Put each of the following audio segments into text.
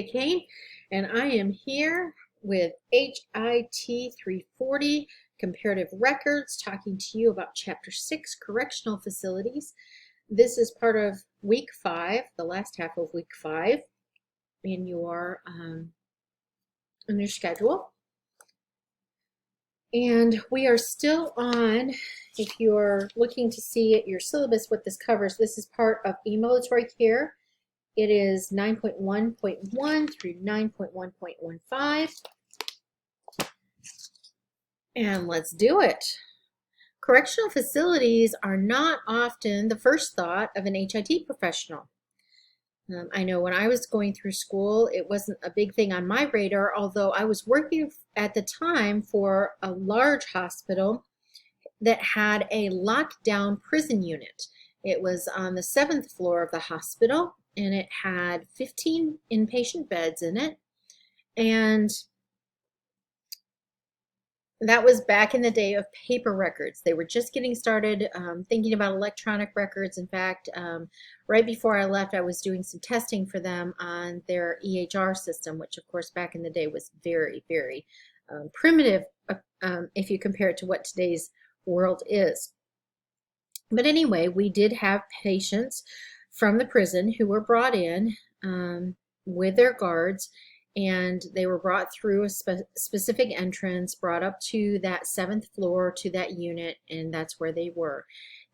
Kane, and I am here with HIT 340 Comparative Records, talking to you about Chapter 6 Correctional Facilities. This is part of Week 5, the last half of Week 5, in your schedule. And we are still on, if you're looking to see at your syllabus what this covers, this is part of ambulatory care. It is 9.1.1 through 9.1.15. And let's do it. Correctional facilities are not often the first thought of an HIT professional. I know when I was going through school, it wasn't a big thing on my radar, although I was working at the time for a large hospital that had a lockdown prison unit. It was on the 7th floor of the hospital, and it had 15 inpatient beds in it. And that was back in the day of paper records. They were just getting started thinking about electronic records. In fact, right before I left, I was doing some testing for them on their EHR system, which of course back in the day was very, very primitive if you compare it to what today's world is. But anyway, we did have patients from the prison who were brought in with their guards, and they were brought through a specific entrance, brought up to that 7th floor to that unit, and that's where they were.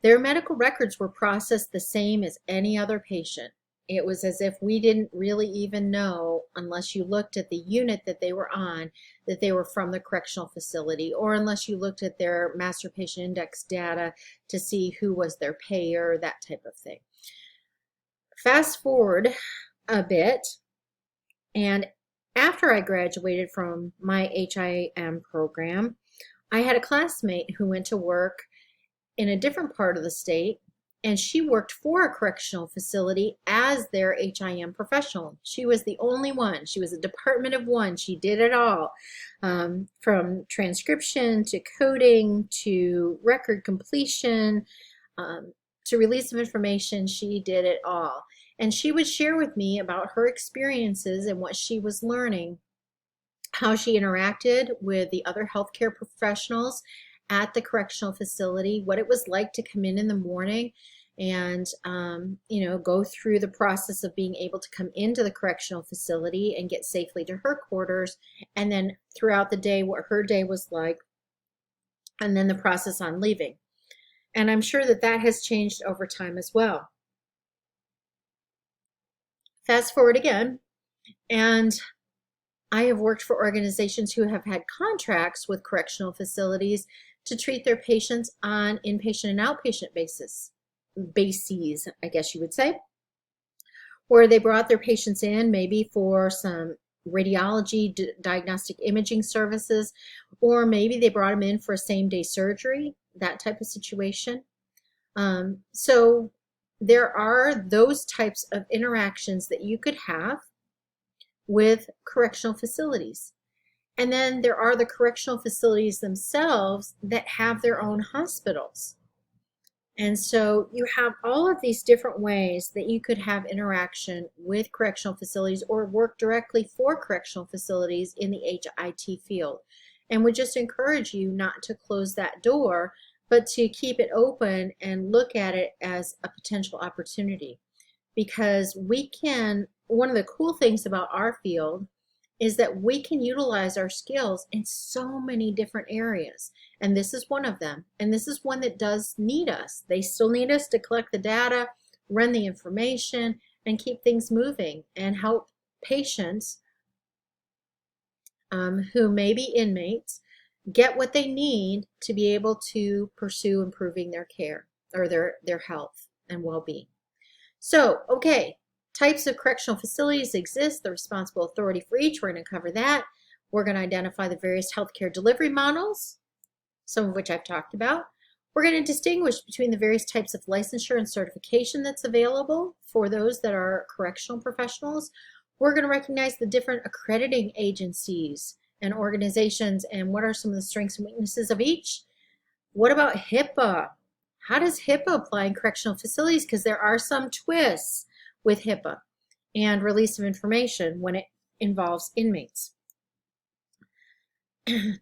Their medical records were processed the same as any other patient. It was as if we didn't really even know, unless you looked at the unit that they were on, that they were from the correctional facility, or unless you looked at their master patient index data to see who was their payer, that type of thing. Fast forward a bit, and after I graduated from my HIM program, I had a classmate who went to work in a different part of the state, and she worked for a correctional facility as their HIM professional. She was the only one. She was a department of one. She did it all, from transcription to coding to record completion to release of information. She did it all. And she would share with me about her experiences and what she was learning, how she interacted with the other healthcare professionals at the correctional facility, what it was like to come in the morning and go through the process of being able to come into the correctional facility and get safely to her quarters, and then throughout the day what her day was like, and then the process on leaving. And I'm sure that that has changed over time as well. Fast forward again, and I have worked for organizations who have had contracts with correctional facilities to treat their patients on inpatient and outpatient bases, I guess you would say, where they brought their patients in maybe for some radiology diagnostic imaging services, or maybe they brought them in for a same-day surgery, that type of situation. So there are those types of interactions that you could have with correctional facilities. And then there are the correctional facilities themselves that have their own hospitals. And so you have all of these different ways that you could have interaction with correctional facilities or work directly for correctional facilities in the HIT field. And would just encourage you not to close that door, but to keep it open and look at it as a potential opportunity. Because one of the cool things about our field is that we can utilize our skills in so many different areas. And this is one of them. And this is one that does need us. They still need us to collect the data, run the information, and keep things moving and help patients who may be inmates get what they need to be able to pursue improving their care or their health and well-being. So, okay, types of correctional facilities exist, the responsible authority for each. We're going to cover that. We're going to identify the various healthcare delivery models, some of which I've talked about. We're going to distinguish between the various types of licensure and certification that's available for those that are correctional professionals. We're going to recognize the different accrediting agencies and organizations and what are some of the strengths and weaknesses of each. What about HIPAA? How does HIPAA apply in correctional facilities? Because there are some twists with HIPAA and release of information when it involves inmates.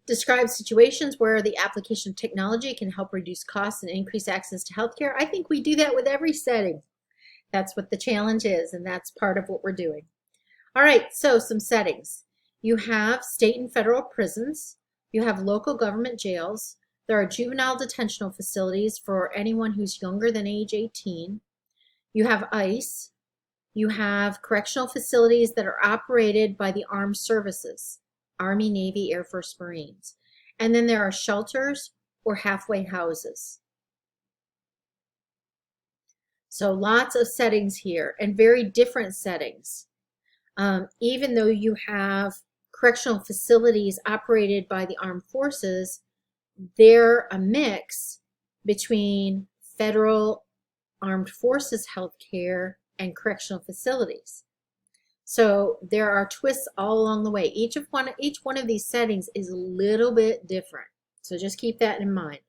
Describes situations where the application of technology can help reduce costs and increase access to healthcare. I think we do that with every setting. That's what the challenge is, and that's part of what we're doing. All right, so some settings. You have state and federal prisons. You have local government jails. There are juvenile detention facilities for anyone who's younger than age 18. You have ICE. You have correctional facilities that are operated by the armed services, Army, Navy, Air Force, Marines. And then there are shelters or halfway houses. So lots of settings here and very different settings. Even though you have correctional facilities operated by the armed forces, they're a mix between federal armed forces healthcare and correctional facilities. So there are twists all along the way. Each one of these settings is a little bit different. So just keep that in mind.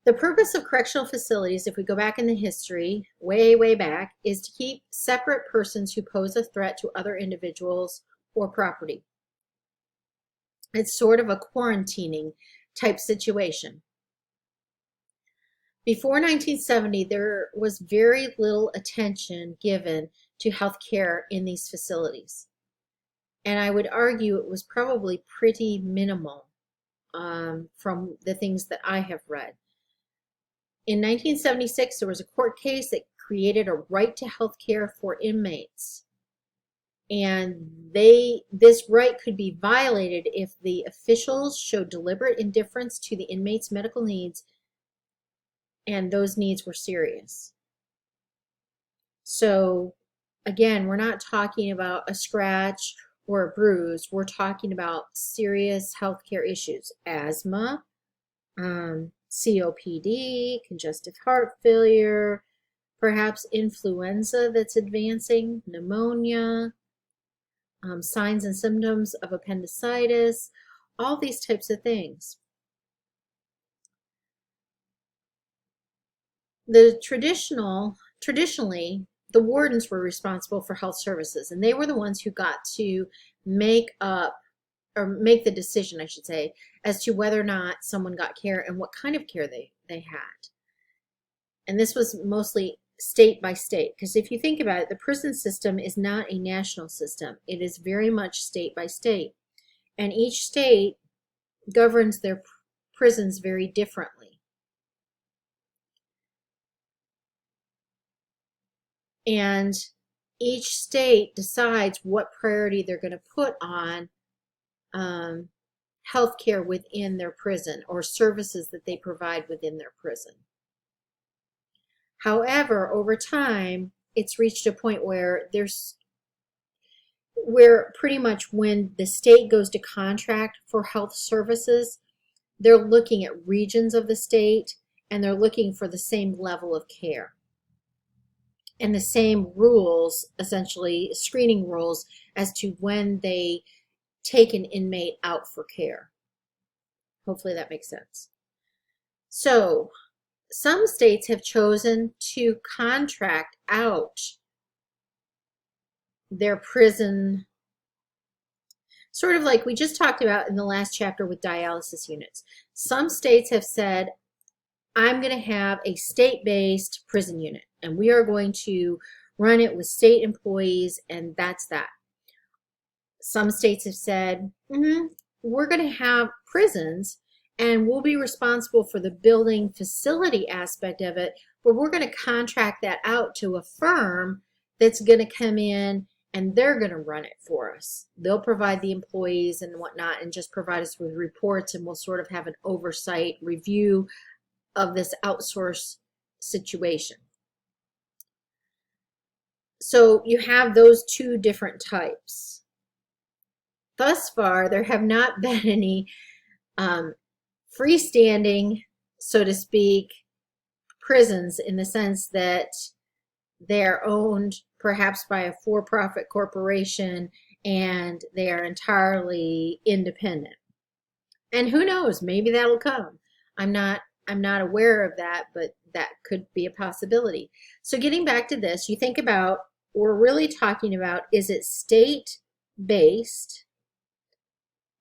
The purpose of correctional facilities, if we go back in the history, way back, is to keep separate persons who pose a threat to other individuals or property. It's sort of a quarantining type situation. Before 1970, there was very little attention given to health care in these facilities. And I would argue it was probably pretty minimal from the things that I have read. In 1976, there was a court case that created a right to health care for inmates. And this right could be violated if the officials showed deliberate indifference to the inmate's medical needs, and those needs were serious. So again, we're not talking about a scratch or a bruise. We're talking about serious healthcare issues, asthma, COPD, congestive heart failure, perhaps influenza that's advancing, pneumonia, signs and symptoms of appendicitis, all these types of things. Traditionally, the wardens were responsible for health services, and they were the ones who got to make the decision, I should say, as to whether or not someone got care and what kind of care they had. And this was mostly state by state, because if you think about it, the prison system is not a national system. It is very much state by state. And each state governs their prisons very differently. And each state decides what priority they're going to put on healthcare within their prison or services that they provide within their prison. However, over time, it's reached a point where pretty much when the state goes to contract for health services, they're looking at regions of the state and they're looking for the same level of care and the same rules, essentially screening rules, as to when they take an inmate out for care. Hopefully that makes sense. So some states have chosen to contract out their prison, sort of like we just talked about in the last chapter with dialysis units. Some states have said, I'm going to have a state-based prison unit, and we are going to run it with state employees, and that's that. Some states have said, we're going to have prisons, and we'll be responsible for the building facility aspect of it, but we're going to contract that out to a firm that's going to come in and they're going to run it for us. They'll provide the employees and whatnot and just provide us with reports, and we'll sort of have an oversight review of this outsource situation. So you have those two different types. Thus far, there have not been any freestanding, so to speak, prisons in the sense that they're owned perhaps by a for-profit corporation and they are entirely independent. And who knows, maybe that'll come. I'm not aware of that, but that could be a possibility. So getting back to this, you think about we're really talking about, is it state-based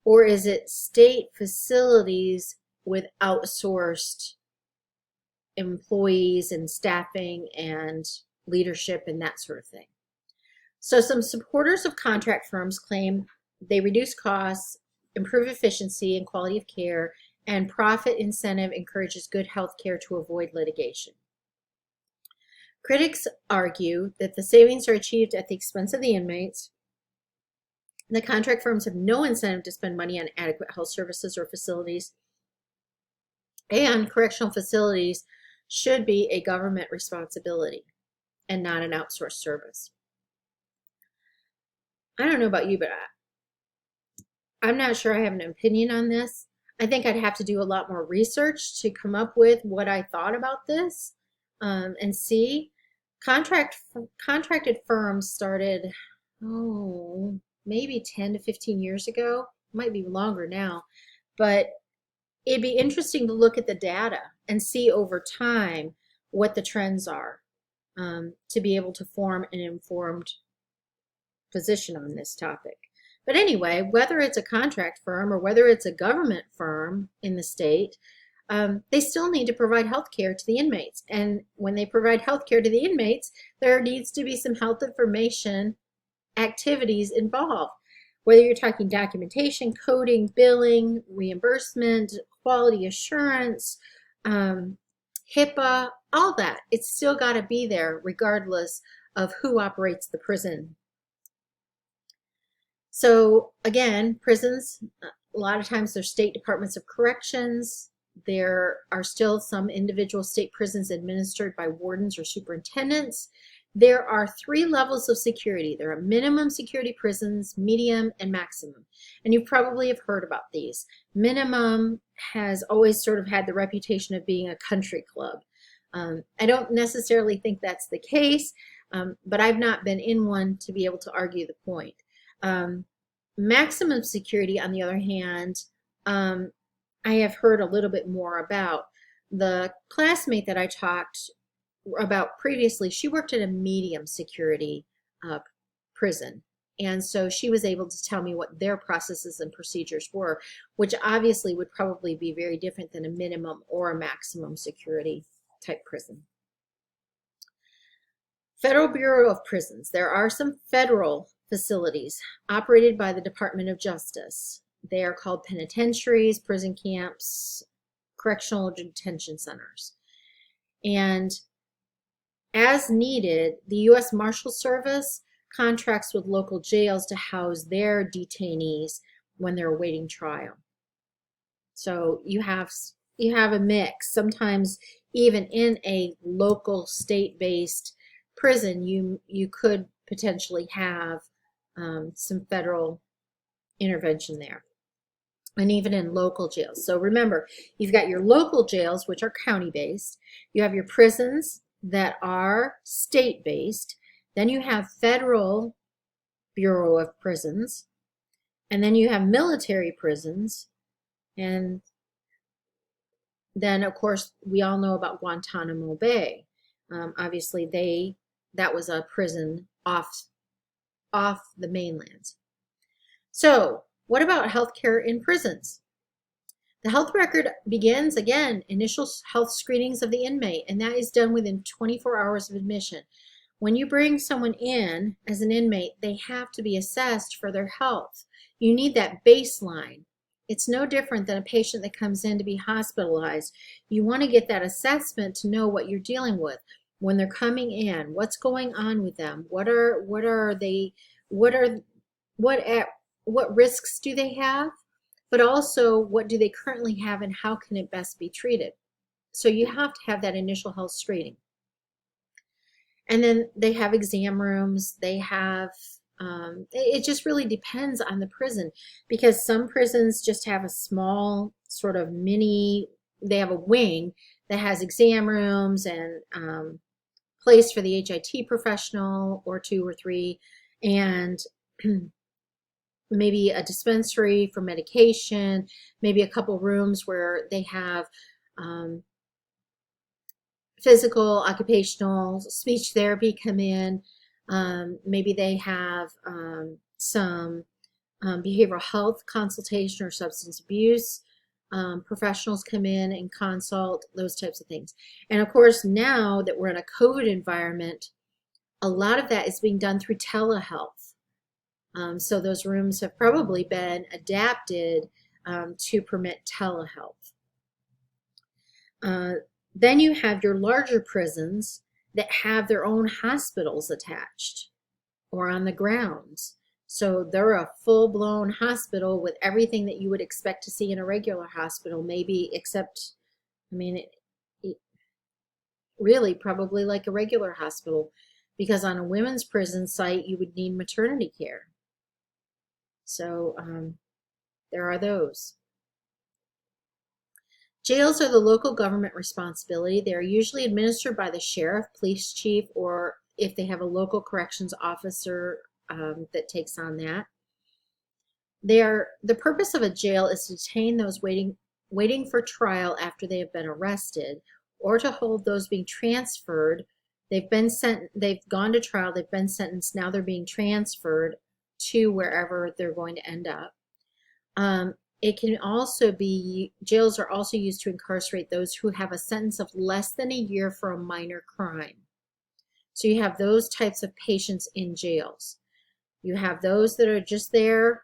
or is it state facilities with outsourced employees and staffing and leadership and that sort of thing? So some supporters of contract firms claim they reduce costs, improve efficiency and quality of care, and profit incentive encourages good health care to avoid litigation. Critics argue that the savings are achieved at the expense of the inmates. The contract firms have no incentive to spend money on adequate health services or facilities, and correctional facilities should be a government responsibility and not an outsourced service. I don't know about you, but I'm not sure I have an opinion on this. I think I'd have to do a lot more research to come up with what I thought about this and see. Contracted firms started, maybe 10 to 15 years ago. Might be longer now. But it'd be interesting to look at the data and see over time what the trends are to be able to form an informed position on this topic. But anyway, whether it's a contract firm or whether it's a government firm in the state, they still need to provide health care to the inmates. And when they provide health care to the inmates, there needs to be some health information activities involved. Whether you're talking documentation, coding, billing, reimbursement, quality assurance, HIPAA, all that, it's still got to be there regardless of who operates the prison. So again, prisons, a lot of times they're state departments of corrections. There are still some individual state prisons administered by wardens or superintendents. There are 3 levels of security. There are minimum security prisons, medium, and maximum. And you probably have heard about these. Minimum has always sort of had the reputation of being a country club. I don't necessarily think that's the case, but I've not been in one to be able to argue the point. Maximum security, on the other hand, I have heard a little bit more about. The classmate that I talked about previously, she worked at a medium security prison. And so she was able to tell me what their processes and procedures were, which obviously would probably be very different than a minimum or a maximum security type prison. Federal Bureau of Prisons. There are some federal facilities operated by the Department of Justice. They are called penitentiaries, prison camps, correctional detention centers. And as needed, the U.S. Marshal Service contracts with local jails to house their detainees when they're awaiting trial. So you have a mix. Sometimes even in a local state-based prison, you could potentially have some federal intervention there, and even in local jails. So remember, you've got your local jails, which are county-based. You have your prisons that are state-based. Then you have Federal Bureau of Prisons. And then you have military prisons. And then, of course, we all know about Guantanamo Bay. Obviously, that was a prison off the mainland. So, what about healthcare in prisons? The health record begins, again, initial health screenings of the inmate, and that is done within 24 hours of admission. When you bring someone in as an inmate, they have to be assessed for their health. You need that baseline. It's no different than a patient that comes in to be hospitalized. You want to get that assessment to know what you're dealing with. When they're coming in, what's going on with them? What risks do they have? But also, what do they currently have and how can it best be treated? So you have to have that initial health screening. And then they have exam rooms. They have, it just really depends on the prison, because some prisons just have a small sort of they have a wing that has exam rooms and place for the HIT professional or 2 or 3, and maybe a dispensary for medication, maybe a couple rooms where they have physical, occupational, speech therapy come in. Maybe they have some behavioral health consultation or substance abuse. Professionals come in and consult, those types of things. And of course, now that we're in a COVID environment, a lot of that is being done through telehealth. So those rooms have probably been adapted to permit telehealth. Then you have your larger prisons that have their own hospitals attached or on the grounds. So they're a full-blown hospital with everything that you would expect to see in a regular hospital, maybe except, I mean, really probably like a regular hospital, because on a women's prison site, you would need maternity care. So there are those. Jails are the local government responsibility. They are usually administered by the sheriff, police chief, or if they have a local corrections officer that takes on that. The purpose of a jail is to detain those waiting for trial after they have been arrested, or to hold those being transferred. They've gone to trial, they've been sentenced, now they're being transferred to wherever they're going to end up. It can also be, jails are also used to incarcerate those who have a sentence of less than a year for a minor crime. So you have those types of patients in jails. You have those that are just there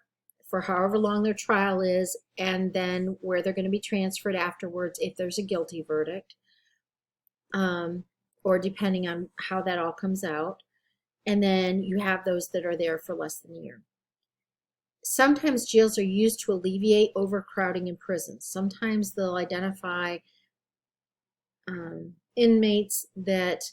for however long their trial is, and then where they're going to be transferred afterwards if there's a guilty verdict, or depending on how that all comes out. And then you have those that are there for less than a year. Sometimes jails are used to alleviate overcrowding in prisons. Sometimes they'll identify inmates that,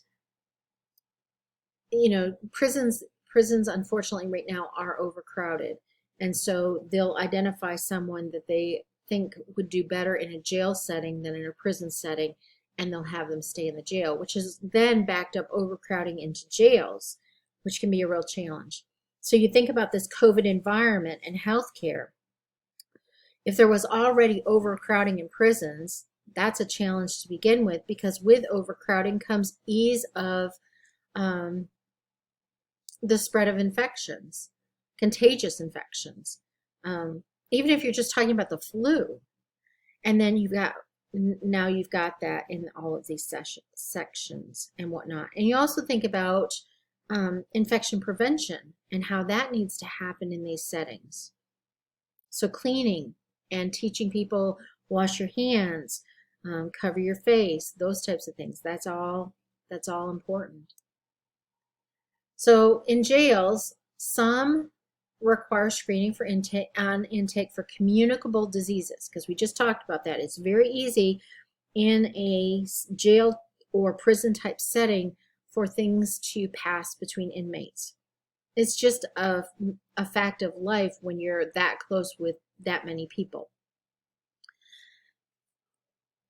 prisons unfortunately right now are overcrowded. And so they'll identify someone that they think would do better in a jail setting than in a prison setting, and they'll have them stay in the jail, which is then backed up overcrowding into jails, which can be a real challenge. So you think about this COVID environment and healthcare. If there was already overcrowding in prisons, that's a challenge to begin with, because with overcrowding comes ease of the spread of infections, contagious infections. Even if you're just talking about the flu, and then now you've got that in all of these sections and whatnot. And you also think about infection prevention and how that needs to happen in these settings. So cleaning and teaching people, wash your hands, cover your face, those types of things. That's all important. So in jails, some require screening for intake for communicable diseases, because we just talked about that. It's very easy in a jail or prison type setting for things to pass between inmates. It's just a fact of life when you're that close with that many people.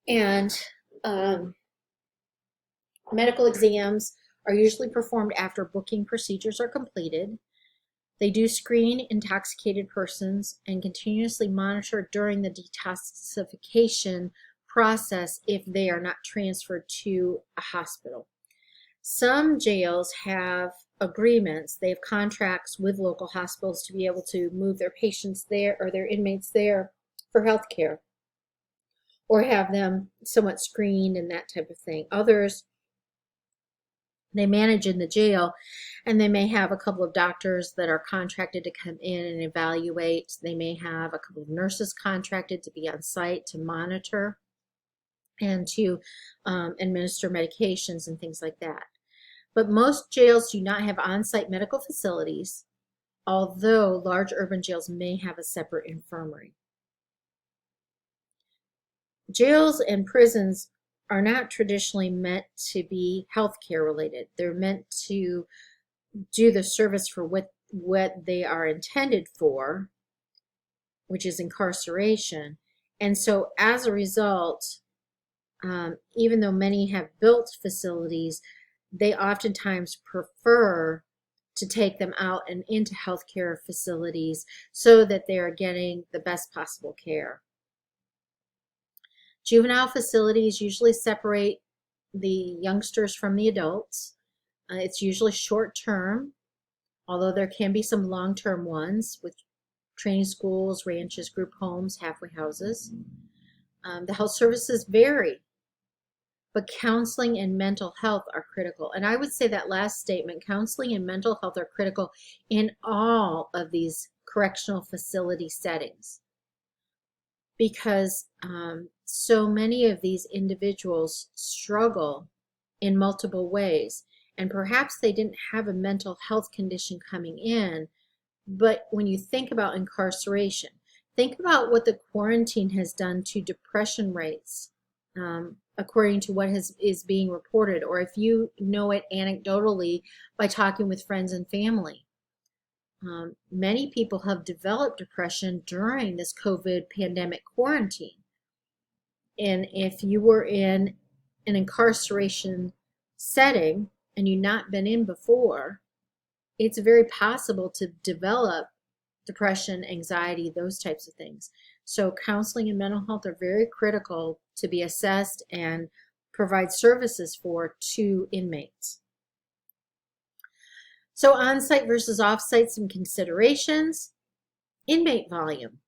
And medical exams are usually performed after booking procedures are completed. They do screen intoxicated persons and continuously monitor during the detoxification process if they are not transferred to a hospital. Some jails have agreements, they have contracts with local hospitals to be able to move their patients there or their inmates there for health care, or have them somewhat screened and that type of thing. Others, they manage in the jail, and they may have a couple of doctors that are contracted to come in and evaluate. They may have a couple of nurses contracted to be on site to monitor and to administer medications and things like that. But most jails do not have on-site medical facilities, although large urban jails may have a separate infirmary. Jails and prisons are not traditionally meant to be healthcare related. They're meant to do the service for what they are intended for, which is incarceration. And so as a result, even though many have built facilities, they oftentimes prefer to take them out and into healthcare facilities so that they are getting the best possible care. Juvenile facilities usually separate the youngsters from the adults. It's usually short term, although there can be some long term ones with training schools, ranches, group homes, halfway houses. The health services vary, but counseling and mental health are critical. And I would say that last statement, counseling and mental health are critical in all of these correctional facility settings, because so many of these individuals struggle in multiple ways. And perhaps they didn't have a mental health condition coming in, but when you think about incarceration, think about what the quarantine has done to depression rates, according to what is being reported, or if you know it anecdotally by talking with friends and family. Many people have developed depression during this COVID pandemic quarantine. And if you were in an incarceration setting and you've not been in before, it's very possible to develop depression, anxiety, those types of things. So counseling and mental health are very critical to be assessed and provide services for to inmates. So on-site versus off-site, some considerations. Inmate volume.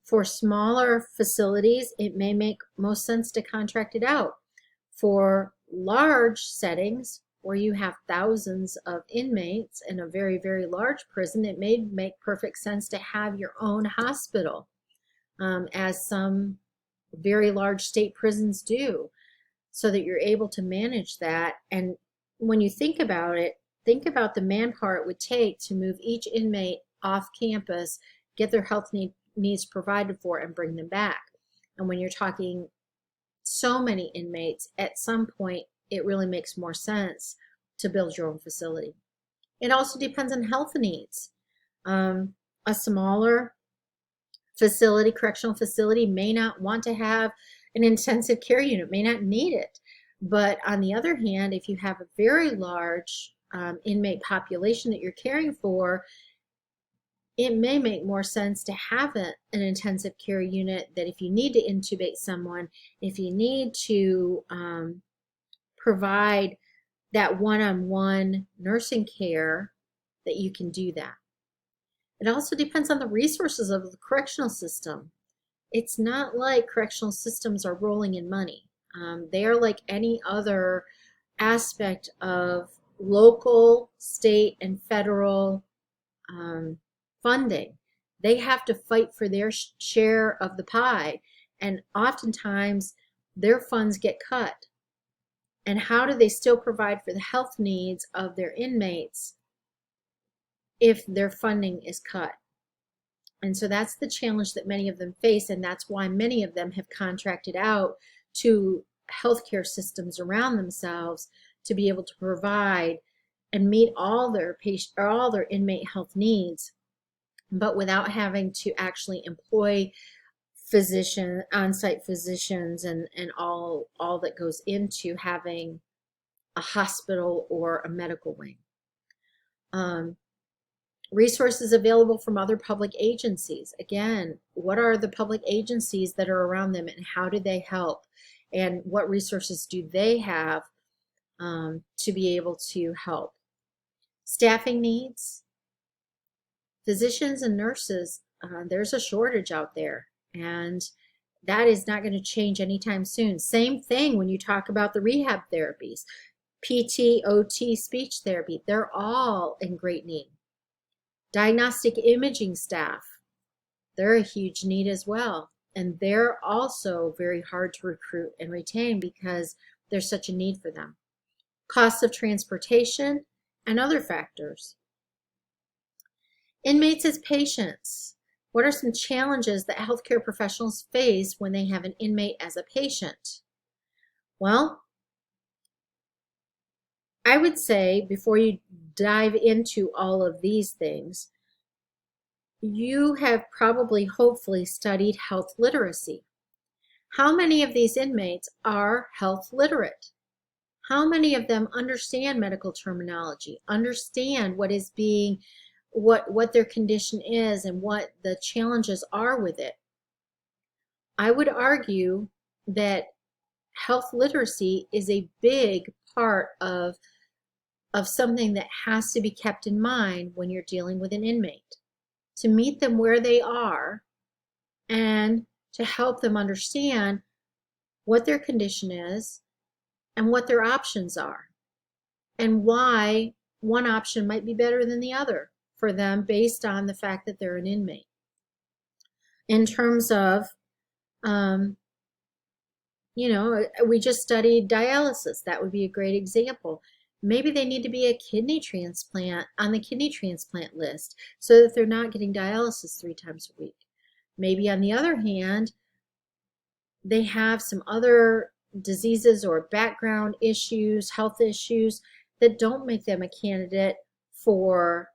For smaller facilities, it may make most sense to contract it out. For large settings, where you have thousands of inmates in a very, very large prison, it may make perfect sense to have your own hospital, as some very large state prisons do, so that you're able to manage that. And when you think about it, think about the manpower it would take to move each inmate off campus, get their health needs provided for, and bring them back. And when you're talking so many inmates, at some point it really makes more sense to build your own facility. It also depends on health needs. A smaller facility, correctional facility, may not want to have an intensive care unit, may not need it. But on the other hand, if you have a very large inmate population that you're caring for, it may make more sense to have an intensive care unit, that if you need to intubate someone, if you need to provide that one-on-one nursing care, that you can do that. It also depends on the resources of the correctional system. It's not like correctional systems are rolling in money. They are like any other aspect of local, state, and federal funding. They have to fight for their share of the pie, and oftentimes their funds get cut. And how do they still provide for the health needs of their inmates if their funding is cut? And so that's the challenge that many of them face, and that's why many of them have contracted out to healthcare systems around themselves to be able to provide and meet all their inmate health needs, but without having to actually employ on-site physicians and all that goes into having a hospital or a medical wing. Resources available from other public agencies. Again, what are the public agencies that are around them, and how do they help? And what resources do they have to be able to help? Staffing needs. Physicians and nurses, there's a shortage out there, and that is not going to change anytime soon. Same thing when you talk about the rehab therapies, PT, OT, speech therapy, they're all in great need. Diagnostic imaging staff, they're a huge need as well, and they're also very hard to recruit and retain because there's such a need for them. Costs of transportation and other factors. Inmates as patients. What are some challenges that healthcare professionals face when they have an inmate as a patient? Well, I would say before you dive into all of these things, you have probably, hopefully, studied health literacy. How many of these inmates are health literate? How many of them understand medical terminology, understand what is being, what their condition is and what the challenges are with it? I would argue that health literacy is a big part of of something that has to be kept in mind when you're dealing with an inmate, to meet them where they are and to help them understand what their condition is and what their options are and why one option might be better than the other for them based on the fact that they're an inmate. In terms of, we just studied dialysis. That would be a great example. Maybe they need to be a kidney transplant on the kidney transplant list so that they're not getting dialysis 3 times a week. Maybe on the other hand, they have some other diseases or background issues, health issues that don't make them a candidate for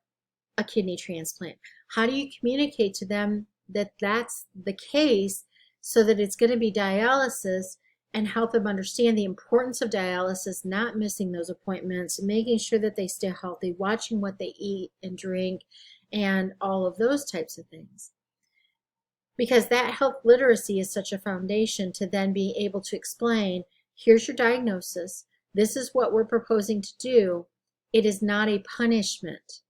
a kidney transplant. How do you communicate to them that that's the case so that it's going to be dialysis, and help them understand the importance of dialysis, not missing those appointments, making sure that they stay healthy, watching what they eat and drink, and all of those types of things. Because that health literacy is such a foundation to then be able to explain, here's your diagnosis, this is what we're proposing to do. It is not a punishment.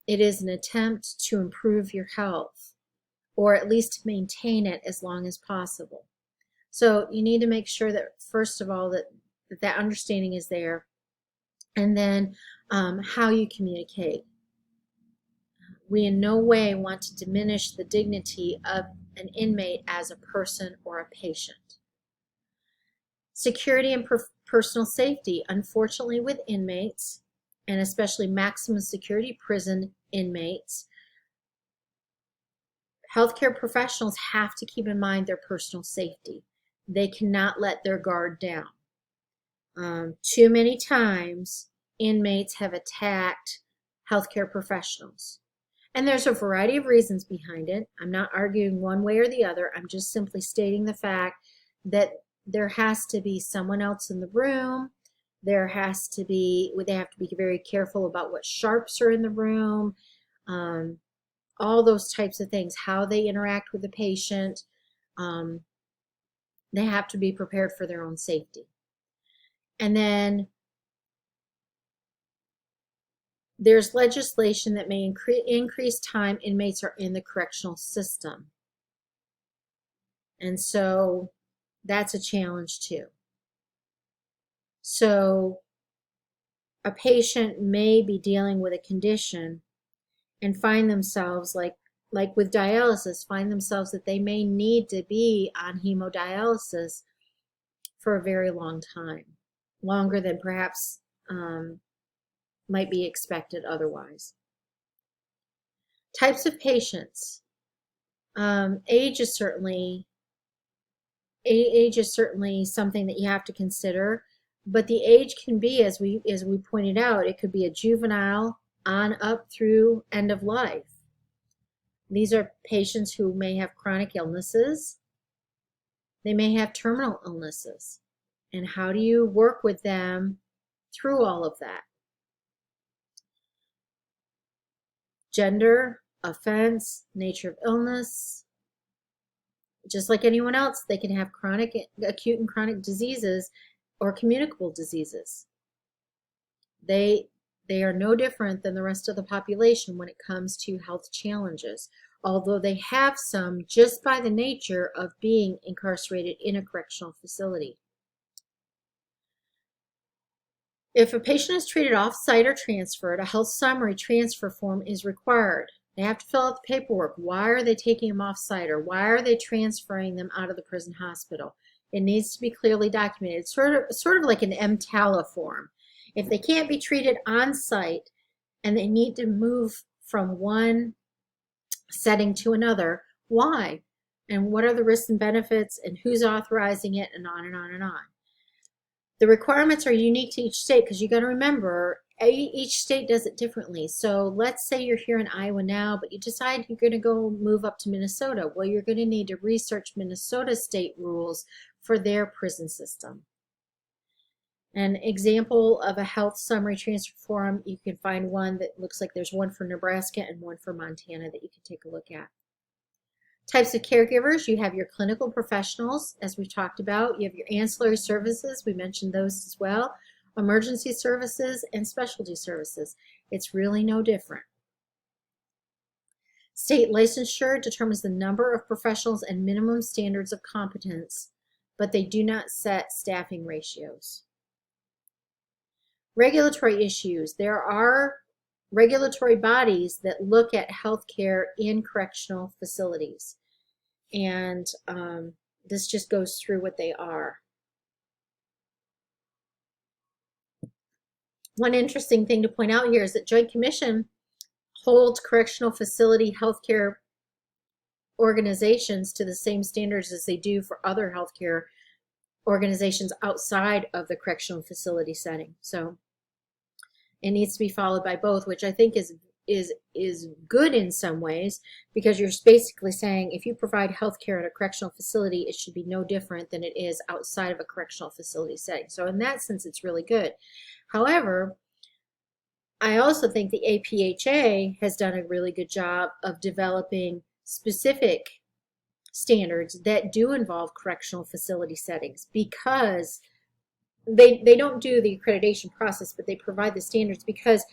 It is an attempt to improve your health, or at least to maintain it as long as possible. So you need to make sure that, first of all, that understanding is there, and then how you communicate. We in no way want to diminish the dignity of an inmate as a person or a patient. Security and personal safety. Unfortunately, with inmates, and especially maximum security prison inmates, healthcare professionals have to keep in mind their personal safety. They cannot let their guard down. Too many times, inmates have attacked healthcare professionals. And there's a variety of reasons behind it. I'm not arguing one way or the other. I'm just simply stating the fact that there has to be someone else in the room. They have to be very careful about what sharps are in the room, all those types of things, how they interact with the patient. They have to be prepared for their own safety. And then there's legislation that may increase time inmates are in the correctional system. And so that's a challenge too. So a patient may be dealing with a condition and find themselves, like with dialysis, find themselves that they may need to be on hemodialysis for a very long time, longer than perhaps might be expected otherwise. Types of patients. Age is certainly something that you have to consider, but the age can be, as we pointed out, it could be a juvenile on up through end of life. These are patients who may have chronic illnesses. They may have terminal illnesses. And how do you work with them through all of that? Gender, offense, nature of illness. Just like anyone else, they can have acute and chronic diseases or communicable diseases. They are no different than the rest of the population when it comes to health challenges, although they have some just by the nature of being incarcerated in a correctional facility. If a patient is treated off-site or transferred, a health summary transfer form is required. They have to fill out the paperwork. Why are they taking them off-site, or why are they transferring them out of the prison hospital? It needs to be clearly documented. It's sort of like an EMTALA form. If they can't be treated on-site and they need to move from one setting to another, why? And what are the risks and benefits, and who's authorizing it, and on and on and on. The requirements are unique to each state, because you got to remember, each state does it differently. So let's say you're here in Iowa now, but you decide you're going to go move up to Minnesota. Well, you're going to need to research Minnesota state rules for their prison system. An example of a health summary transfer form, you can find one that looks like there's one for Nebraska and one for Montana that you can take a look at. Types of caregivers, you have your clinical professionals, as we've talked about. You have your ancillary services, we mentioned those as well. emergency services, and specialty services. It's really no different. State licensure determines the number of professionals and minimum standards of competence, but they do not set staffing ratios. Regulatory issues. There are regulatory bodies that look at healthcare in correctional facilities. And this just goes through what they are. One interesting thing to point out here is that Joint Commission holds correctional facility healthcare organizations to the same standards as they do for other healthcare organizations outside of the correctional facility setting. So it needs to be followed by both, which I think is good in some ways, because you're basically saying if you provide healthcare at a correctional facility, it should be no different than it is outside of a correctional facility setting. So in that sense, it's really good. However, I also think the APHA has done a really good job of developing specific standards that do involve correctional facility settings, because they don't do the accreditation process, but they provide the standards, because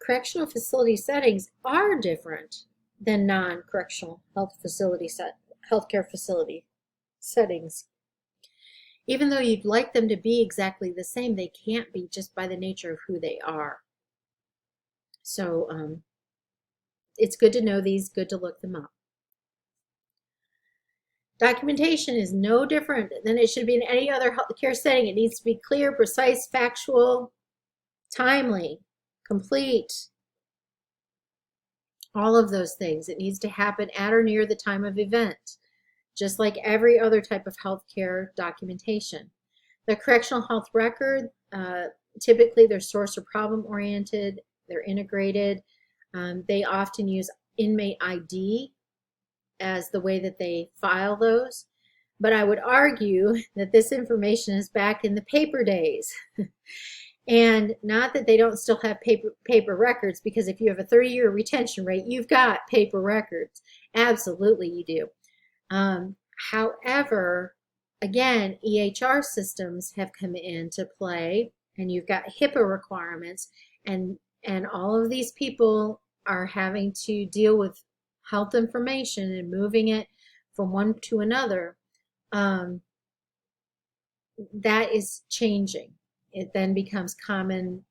correctional facility settings are different than non-correctional healthcare facility settings. Even though you'd like them to be exactly the same, they can't be, just by the nature of who they are. So it's good to know these, good to look them up. Documentation is no different than it should be in any other healthcare setting. It needs to be clear, precise, factual, timely, complete, all of those things. It needs to happen at or near the time of event, just like every other type of healthcare documentation. The correctional health record, typically they're source or problem oriented, they're integrated. They often use inmate ID as the way that they file those. But I would argue that this information is back in the paper days. And not that they don't still have paper records, because if you have a 30-year retention rate, you've got paper records. Absolutely you do. However, again, EHR systems have come into play, and you've got HIPAA requirements, and all of these people are having to deal with health information and moving it from one to another. That is changing. It then becomes common.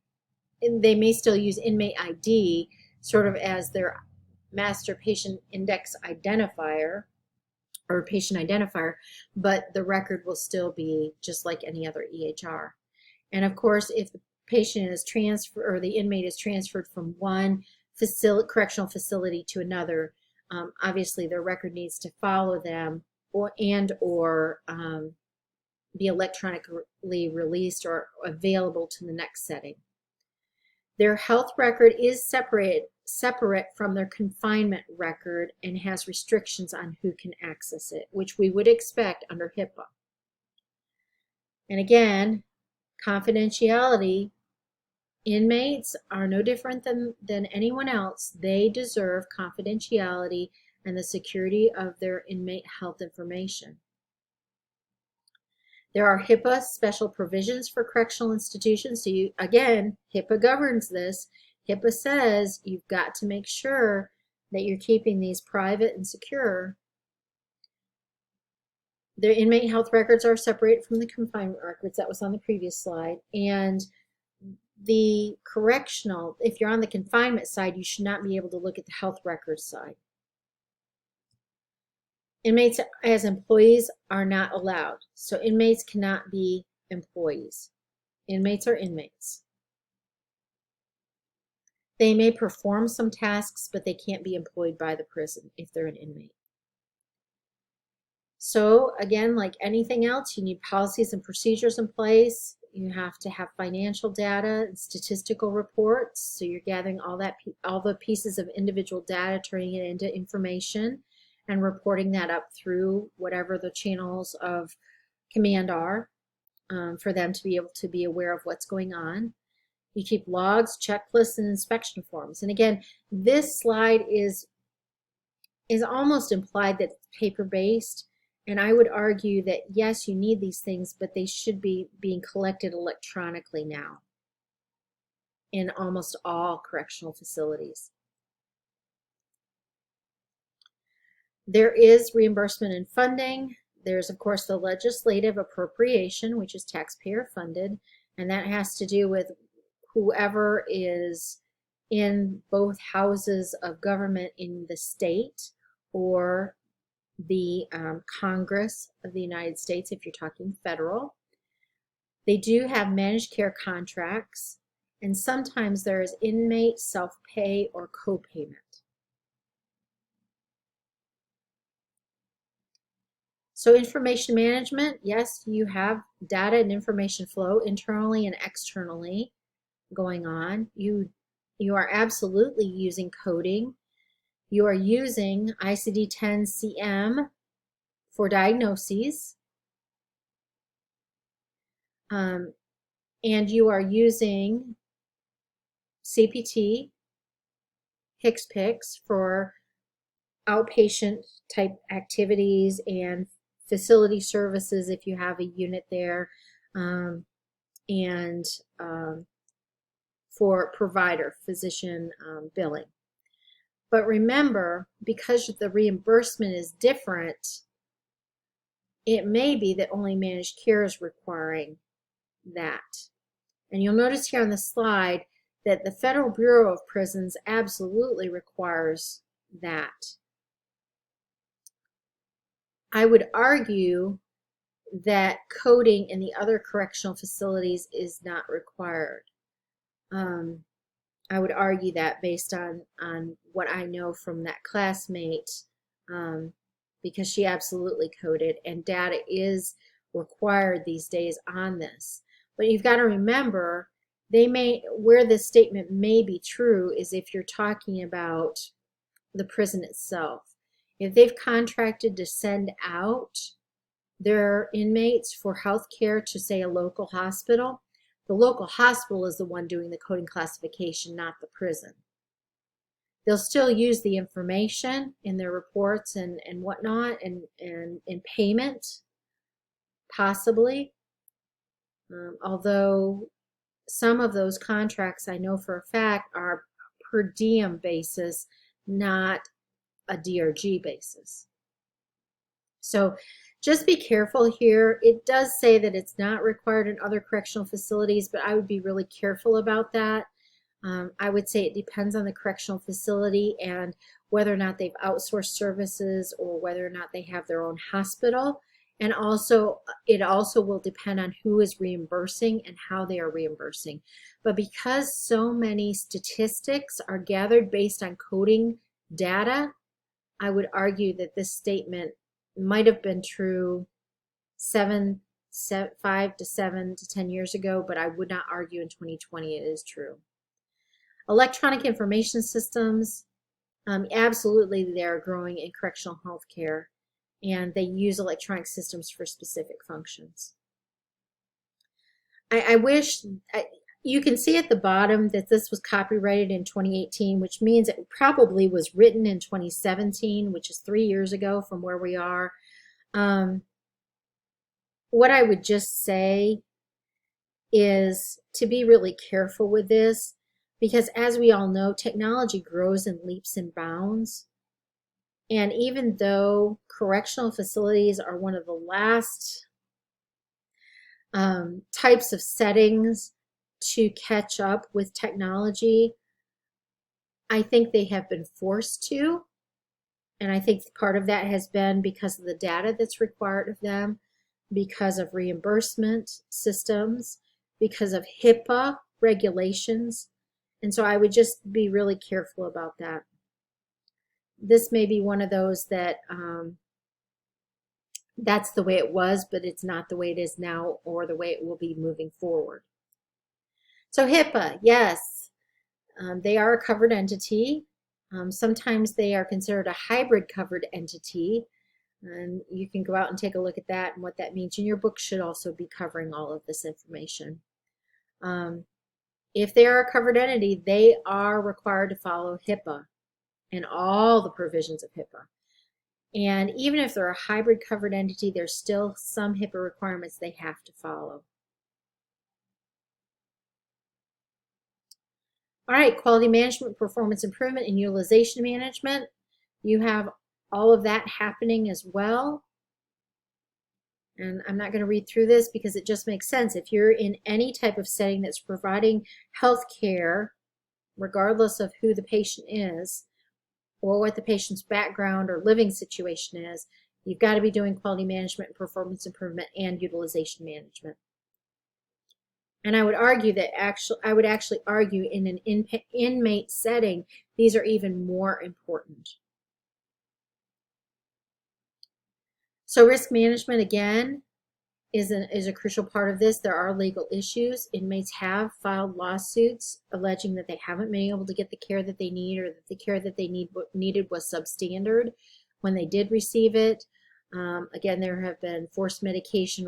They may still use inmate ID sort of as their master patient index identifier or patient identifier, but the record will still be just like any other EHR. And of course, if the patient is transferred, or the inmate is transferred from one correctional facility to another, obviously their record needs to follow them, or be electronically released or available to the next setting. Their health record is separate from their confinement record and has restrictions on who can access it, which we would expect under HIPAA. And again, confidentiality. Inmates are no different than anyone else. They deserve confidentiality and the security of their inmate health information. There are HIPAA special provisions for correctional institutions. So again, HIPAA governs this. HIPAA says you've got to make sure that you're keeping these private and secure. Their inmate health records are separated from the confinement records. That was on the previous slide. And the correctional, if you're on the confinement side, you should not be able to look at the health records side. Inmates as employees are not allowed. So inmates cannot be employees. Inmates are inmates. They may perform some tasks, but they can't be employed by the prison if they're an inmate. So again, like anything else, you need policies and procedures in place. You have to have financial data and statistical reports. So you're gathering all the pieces of individual data, turning it into information, and reporting that up through whatever the channels of command are, for them to be able to be aware of what's going on. You keep logs, checklists, and inspection forms. And again, this slide is almost implied that it's paper-based. And I would argue that yes, you need these things, but they should be being collected electronically now. in almost all correctional facilities. There is reimbursement and funding. There's, of course, the legislative appropriation, which is taxpayer funded, and that has to do with whoever is in both houses of government in the state or the Congress of the United States, if you're talking federal. They do have managed care contracts, and sometimes there is inmate self-pay or co-payment. So information management, yes, you have data and information flow internally and externally going on. You are absolutely using coding. You are using ICD-10-CM for diagnoses. And you are using CPT, HCPCS for outpatient type activities and facility services if you have a unit there, and for provider, physician billing. But remember, because the reimbursement is different, it may be that only managed care is requiring that. And you'll notice here on the slide that the Federal Bureau of Prisons absolutely requires that. I would argue that coding in the other correctional facilities is not required. I would argue that based on what I know from that classmate, because she absolutely coded, and data is required these days on this. But you've got to remember, where this statement may be true is if you're talking about the prison itself. If they've contracted to send out their inmates for health care to, say, a local hospital, the local hospital is the one doing the coding classification, not the prison. They'll still use the information in their reports and whatnot, and in payment, possibly. Although some of those contracts, I know for a fact, are per diem basis, not a DRG basis. So just be careful here. It does say that it's not required in other correctional facilities, but I would be really careful about that. I would say it depends on the correctional facility and whether or not they've outsourced services or whether or not they have their own hospital. And also, it also will depend on who is reimbursing and how they are reimbursing. But because so many statistics are gathered based on coding data, I would argue that this statement might have been true 5 to 7 to 10 years ago, but I would not argue in 2020 it is true. Electronic information systems, absolutely they are growing in correctional health care, and they use electronic systems for specific functions. I wish, you can see at the bottom that this was copyrighted in 2018, which means it probably was written in 2017, which is 3 years ago from where we are. What I would just say is to be really careful with this, because as we all know, technology grows in leaps and bounds. And even though correctional facilities are one of the last types of settings to catch up with technology, I think they have been forced to. And I think part of that has been because of the data that's required of them, because of reimbursement systems, because of HIPAA regulations. And so I would just be really careful about that. This may be one of those that that's the way it was, but it's not the way it is now or the way it will be moving forward. So HIPAA, yes, they are a covered entity. Sometimes they are considered a hybrid covered entity, and you can go out and take a look at that and what that means. And your book should also be covering all of this information. If they are a covered entity, they are required to follow HIPAA and all the provisions of HIPAA. And even if they're a hybrid covered entity, there's still some HIPAA requirements they have to follow. All right, quality management, performance improvement, and utilization management. You have all of that happening as well. And I'm not going to read through this because it just makes sense. If you're in any type of setting that's providing health care, regardless of who the patient is or what the patient's background or living situation is, you've got to be doing quality management, performance improvement, and utilization management. And I would argue that I would actually argue in an inmate setting, these are even more important. So risk management, again, is a crucial part of this. There are legal issues. Inmates have filed lawsuits alleging that they haven't been able to get the care that they need, or that the care that they needed was substandard when they did receive it. Again, there have been forced medication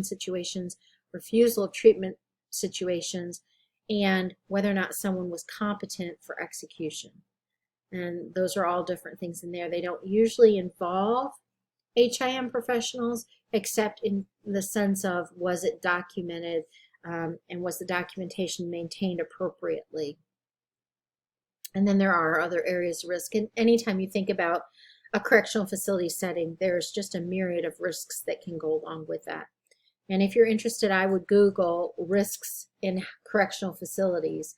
situations, refusal of treatment situations, and whether or not someone was competent for execution. And those are all different things in there. They don't usually involve HIM professionals, except in the sense of, was it documented, and was the documentation maintained appropriately? And then there are other areas of risk. And anytime you think about a correctional facility setting, there's just a myriad of risks that can go along with that. And if you're interested, I would Google risks in correctional facilities,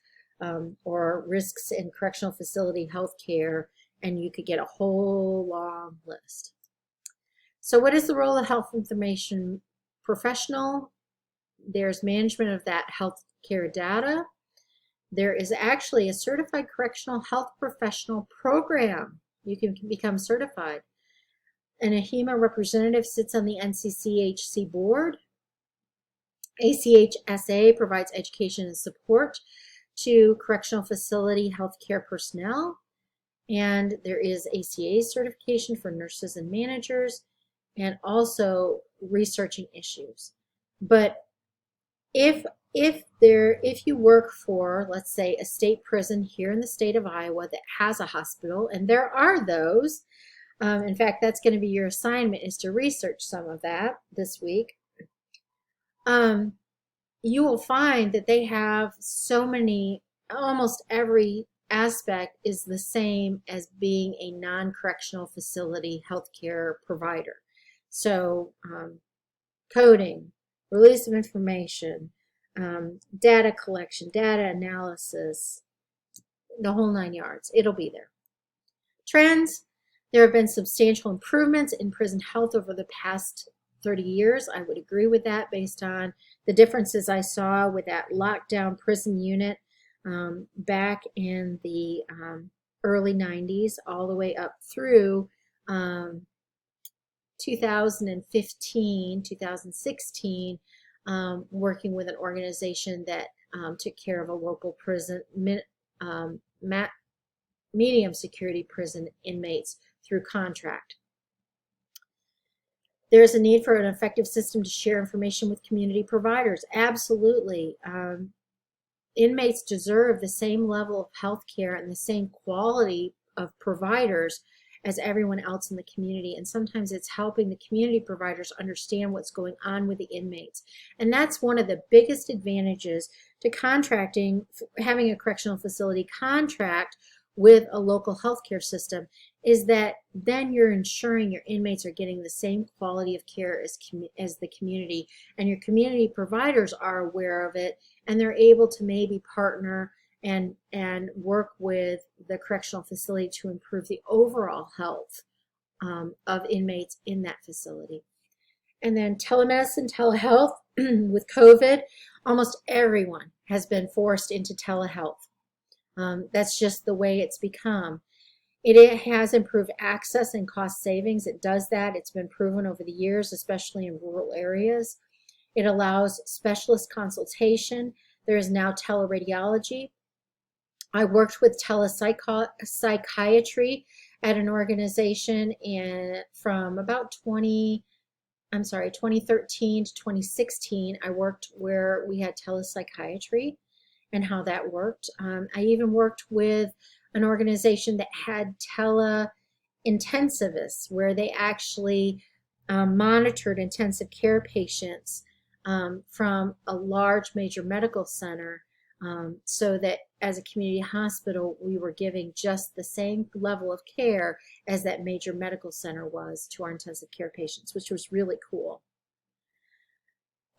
or risks in correctional facility healthcare, and you could get a whole long list. So what is the role of health information professional? There's management of that healthcare data. There is actually a certified correctional health professional program. You can become certified. An AHIMA representative sits on the NCCHC board. ACHSA provides education and support to correctional facility healthcare personnel. And there is ACA certification for nurses and managers, and also researching issues. But if you work for, let's say, a state prison here in the state of Iowa that has a hospital, and there are those, in fact, that's going to be your assignment, is to research some of that this week. You will find that they have so many, almost every aspect is the same as being a non-correctional facility healthcare provider. So coding, release of information, data collection, data analysis, the whole 9 yards. It'll be there. Trends. There have been substantial improvements in prison health over the past 30 years. I would agree with that based on the differences I saw with that lockdown prison unit back in the early 90s all the way up through 2015, 2016, working with an organization that took care of a local prison, medium security prison inmates through contract. There's a need for an effective system to share information with community providers. Absolutely. Inmates deserve the same level of health care and the same quality of providers as everyone else in the community. And sometimes it's helping the community providers understand what's going on with the inmates. And that's one of the biggest advantages to contracting, having a correctional facility contract with a local healthcare system, is that then you're ensuring your inmates are getting the same quality of care as the community, and your community providers are aware of it, and they're able to maybe partner and work with the correctional facility to improve the overall health of inmates in that facility. And then telemedicine, telehealth. With COVID, almost everyone has been forced into telehealth. That's just the way it's become. It has improved access and cost savings. It does that. It's been proven over the years, especially in rural areas. It allows specialist consultation. There is now teleradiology. I worked with telepsychiatry at an organization from about 2013 to 2016. I worked where we had telepsychiatry and how that worked. I even worked with an organization that had tele-intensivists, where they actually monitored intensive care patients from a large major medical center so that as a community hospital, we were giving just the same level of care as that major medical center was to our intensive care patients, which was really cool.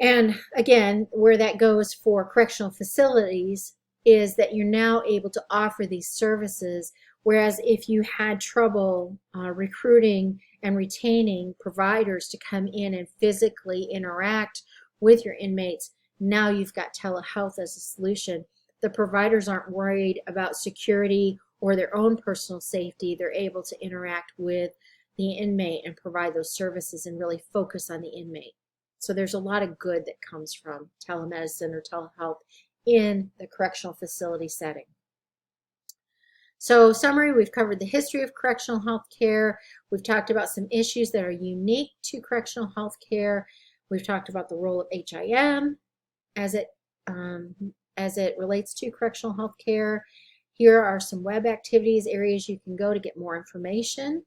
And again, where that goes for correctional facilities is that you're now able to offer these services, whereas if you had trouble recruiting and retaining providers to come in and physically interact with your inmates, now you've got telehealth as a solution. The providers aren't worried about security or their own personal safety. They're able to interact with the inmate and provide those services and really focus on the inmate. So there's a lot of good that comes from telemedicine or telehealth in the correctional facility setting. So summary, we've covered the history of correctional health care. We've talked about some issues that are unique to correctional health care. We've talked about the role of HIM as it relates to correctional health care. Here are some web activities, areas you can go to get more information.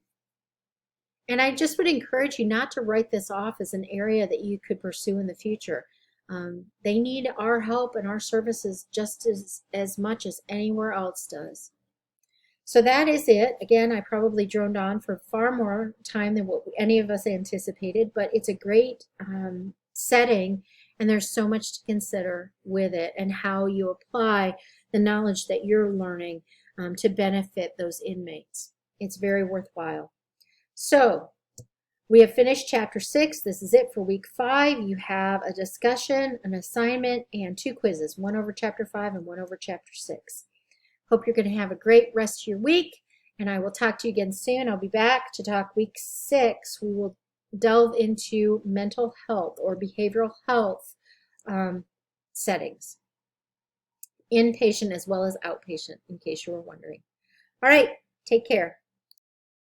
And I just would encourage you not to write this off as an area that you could pursue in the future. They need our help and our services just as much as anywhere else does. So that is it. Again, I probably droned on for far more time than what any of us anticipated, but it's a great setting, and there's so much to consider with it and how you apply the knowledge that you're learning to benefit those inmates. It's very worthwhile. So we have finished chapter 6. This is it for week 5. You have a discussion, an assignment, and 2 quizzes, one over chapter 5 and one over chapter 6. Hope you're going to have a great rest of your week, and I will talk to you again soon. I'll be back to talk week 6. We will delve into mental health or behavioral health settings, inpatient as well as outpatient, in case you were wondering. All right, take care.